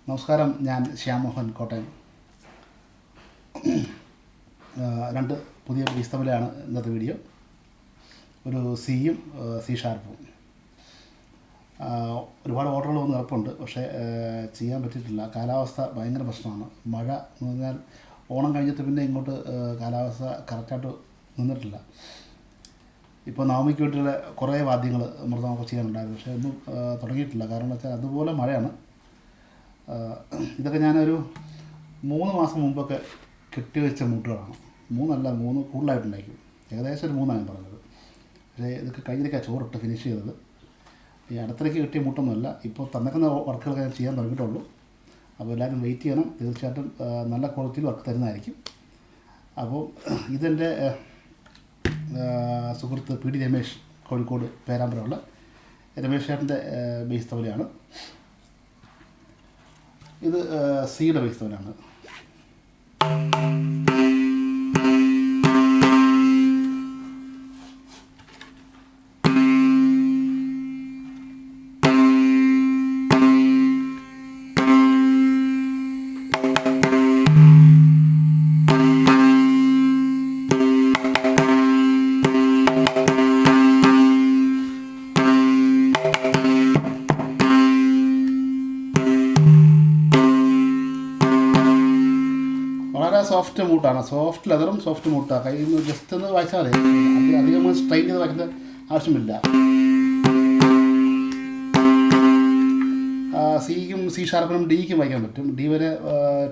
നമസ്കാരം, ഞാൻ ശ്യാമോഹൻ കോട്ടയം. രണ്ട് പുതിയ ബേസ് തമ്മിലാണ് ഇന്നത്തെ വീഡിയോ. ഒരു സിയും സി ഷാർപ്പും. ഒരുപാട് ഓർഡറുകൾ വന്ന് കിടപ്പുണ്ട്, പക്ഷേ ചെയ്യാൻ പറ്റിയിട്ടില്ല. കാലാവസ്ഥ ഭയങ്കര പ്രശ്നമാണ്. മഴ എന്ന് പറഞ്ഞാൽ ഓണം കഴിഞ്ഞിട്ട് പിന്നെ ഇങ്ങോട്ട് കാലാവസ്ഥ കറക്റ്റായിട്ട് നിന്നിട്ടില്ല. ഇപ്പോൾ നവമിക്ക് വേണ്ടിയുള്ള കുറേ വാദ്യങ്ങൾ മൃദംഗമൊക്കെ ചെയ്യാനുണ്ടായിരുന്നു, പക്ഷേ ഒന്നും തുടങ്ങിയിട്ടില്ല. കാരണം എന്താ വെച്ചാൽ അതുപോലെ മഴയാണ്. ഇതൊക്കെ ഞാനൊരു 3 മാസം മുമ്പൊക്കെ കെട്ടിവെച്ച മുട്ടുകളാണ്. 3 കൂടുതലായിട്ടുണ്ടായിരിക്കും. ഏകദേശം ഒരു 3 പറഞ്ഞത്. പക്ഷേ ഇതൊക്കെ കഴിഞ്ഞിട്ടൊക്കെ ചോറിട്ട് ഫിനിഷ് ചെയ്തത്. ഈ അടുത്തിടയ്ക്ക് കിട്ടിയ മുട്ടൊന്നുമല്ല. ഇപ്പോൾ തന്നേക്കുന്ന വർക്കുകളൊക്കെ ഞാൻ ചെയ്യാൻ തുടങ്ങിയിട്ടുള്ളൂ. അപ്പോൾ എല്ലാവരും വെയിറ്റ് ചെയ്യണം. തീർച്ചയായിട്ടും നല്ല ക്വാളിറ്റിയിൽ വർക്ക് തരുന്നതായിരിക്കും. അപ്പോൾ ഇതെൻ്റെ സുഹൃത്ത് പി ഡി രമേശ്, കോഴിക്കോട് പേരാമ്പ്രയുള്ള രമേശ് ചേട്ടൻ്റെ ബേസ് തവലയാണ്. ഇത് സിയുടെ ബേസ് തവലയാണ്. വളരെ സോഫ്റ്റ് മൂട്ടാണ്. സോഫ്റ്റ് ലെതറും സോഫ്റ്റ് മൂട്ടാണ്. കയ്യിൽ നിന്ന് ജസ്റ്റ് ഒന്ന് വായിച്ചാൽ മതി. അധികം സ്ട്രെയിൻ ചെയ്ത് വായിക്കേണ്ട ആവശ്യമില്ല. സിക്കും സി ഷാർപ്പിനും ഡിക്കും വായിക്കാൻ പറ്റും. ഡി വരെ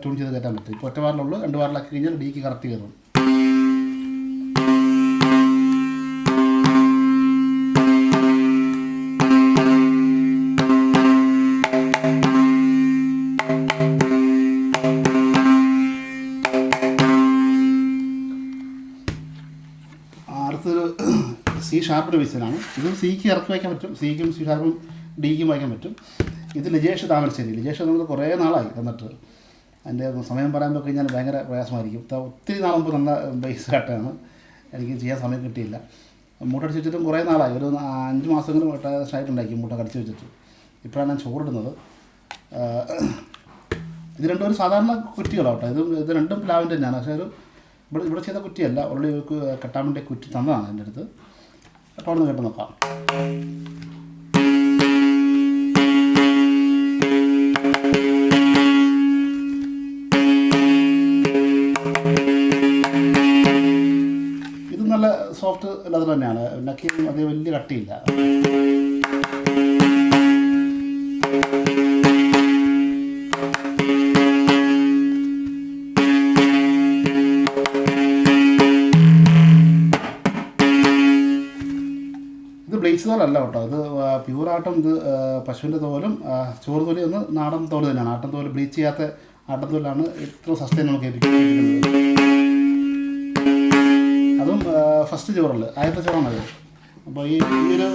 ട്യൂൺ ചെയ്ത് കയറ്റാൻ പറ്റും. ഇപ്പോൾ 1 വാറിലുള്ളൂ. 2 വാറിലാക്കി കഴിഞ്ഞാൽ ഡിക്ക് കറക്റ്റ് കയറും. അടുത്തൊരു സി ഷാർപ്പിൻ്റെ ബേസിലാണ്. ഇതും സിക്ക് ഇറക്കി വായിക്കാൻ പറ്റും. സിക്കും സി ഷാർപ്പും ഡിക്കും വായിക്കാൻ പറ്റും. ഇത് ലിജേഷ് താമരശ്ശേരി. ലിജേഷ് നമ്മൾ കുറേ നാളായി തന്നിട്ട്. അതിൻ്റെ സമയം പറയാൻ പോയി കഴിഞ്ഞാൽ ഭയങ്കര പ്രയാസമായിരിക്കും. ഒത്തിരി നാൾ മുമ്പ് തന്ന ബേസ് കട്ടാണ്. എനിക്ക് ചെയ്യാൻ സമയം കിട്ടിയില്ല. മൂട്ട അടിച്ച് വെച്ചിട്ടും കുറേ നാളായി. ഒരു 5 മാസമെങ്കിലും ആയിട്ടുണ്ടായിരിക്കും മൂട്ട കടിച്ച് വെച്ചിട്ട്. ഇപ്പോഴാണ് ഞാൻ ചോറിടുന്നത്. ഇത് രണ്ടും ഒരു സാധാരണ കുറ്റികളാട്ടോ. ഇത് രണ്ടും പ്ലാവിൻ്റെ തന്നെയാണ്. പക്ഷേ ഇവിടെ ചെയ്ത കുറ്റിയല്ല. ഓൾറെഡി ഒരു കെട്ടാൻ വേണ്ടി കുറ്റി തന്നതാണ് എൻ്റെ അടുത്ത്. അപ്പോൾ അവിടെ നിന്ന് കേട്ട് നോക്കാം. ഇത് നല്ല സോഫ്റ്റ് ലെതർ തന്നെയാണ്. നക്കി അതേ വലിയ കട്ടിയില്ല. ഇത് ബ്ലേസ് തോലല്ല കേട്ടോ. ഇത് പ്യൂറായിട്ടും ഇത് പശുവിൻ്റെ തോലും ചോറ് തോലി ഒന്ന് നാടൻ തോല് തന്നെയാണ്. ആട്ടൻ തോല് ബ്ലീച്ച് ചെയ്യാത്ത ആട്ടൻ തോലാണ് ഇത്ര സസ്റ്റൈൻ നമുക്ക് ഏൽപ്പിക്കുന്നത്. അതും ഫസ്റ്റ് ചോറല്ല, ആദ്യത്തെ ചോറാണത്. അപ്പോൾ ഈ ഒരു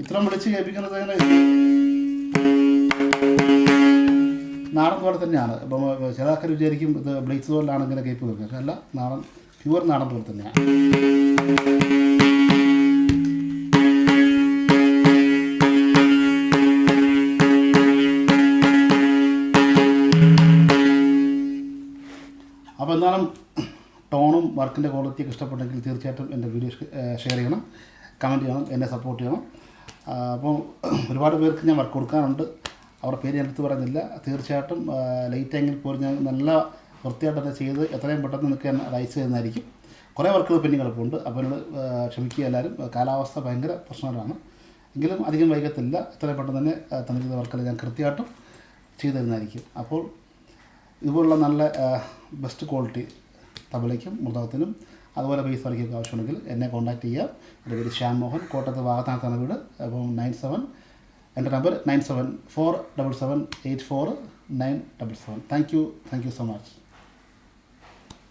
ഇത്രയും വിളിച്ച് കേൾപ്പിക്കുന്നത് നാടൻ തോൽ തന്നെയാണ്. അപ്പം ചില ആൾക്കാർ വിചാരിക്കും ഇത് ബ്ലേസ് തോലാണ് ഇങ്ങനെ കേൾപ്പ് വെക്കുക. പക്ഷേ അല്ല, നാടൻ പ്യുവർ നാടൻ തോൽ തന്നെയാണ്. അപ്പോൾ എന്നാലും ടോണും വർക്കിൻ്റെ ക്വാളിറ്റിയൊക്കെ ഇഷ്ടപ്പെട്ടെങ്കിൽ തീർച്ചയായിട്ടും എൻ്റെ വീഡിയോ ഷെയർ ചെയ്യണം, കമൻറ്റ് ചെയ്യണം, എന്നെ സപ്പോർട്ട് ചെയ്യണം. അപ്പോൾ ഒരുപാട് പേർക്ക് ഞാൻ വർക്ക് കൊടുക്കാനുണ്ട്. അവരുടെ പേര് ഞാൻ എടുത്ത് പറയുന്നില്ല. തീർച്ചയായിട്ടും ലേറ്റ് എങ്കിൽ പോലും ഞാൻ നല്ല വൃത്തിയായിട്ട് തന്നെ ചെയ്ത് എത്രയും പെട്ടെന്ന് നിങ്ങൾക്ക് ഞാൻ അയച്ചു തരുന്നതായിരിക്കും. കുറേ വർക്കുകൾ പെൻഡിങ് കിടപ്പുണ്ട്. അപ്പോൾ എന്നോട് ക്ഷമിക്കുക എല്ലാവരും. കാലാവസ്ഥ ഭയങ്കര പ്രശ്നങ്ങളാണ്. എങ്കിലും അധികം വൈകത്തില്ല. എത്രയും പെട്ടെന്ന് തന്നെ തന്നിരിക്കുന്ന വർക്കുകൾ ഞാൻ കൃത്യമായിട്ടും ചെയ്തു തരുന്നതായിരിക്കും. അപ്പോൾ ഇതുപോലുള്ള നല്ല ബെസ്റ്റ് ക്വാളിറ്റി തബലയ്ക്കും മൃദംഗത്തിനും അതുപോലെ ബേസ് വരയ്ക്കൊക്കെ ആവശ്യമുണ്ടെങ്കിൽ എന്നെ കോൺടാക്റ്റ് ചെയ്യുക. എൻ്റെ പേര് ശ്യാമോഹൻ, കോട്ടയത്ത് വാഗത്താനത്താണ് വീട്. അപ്പം എൻ്റെ number 9747784977. Thank you so much.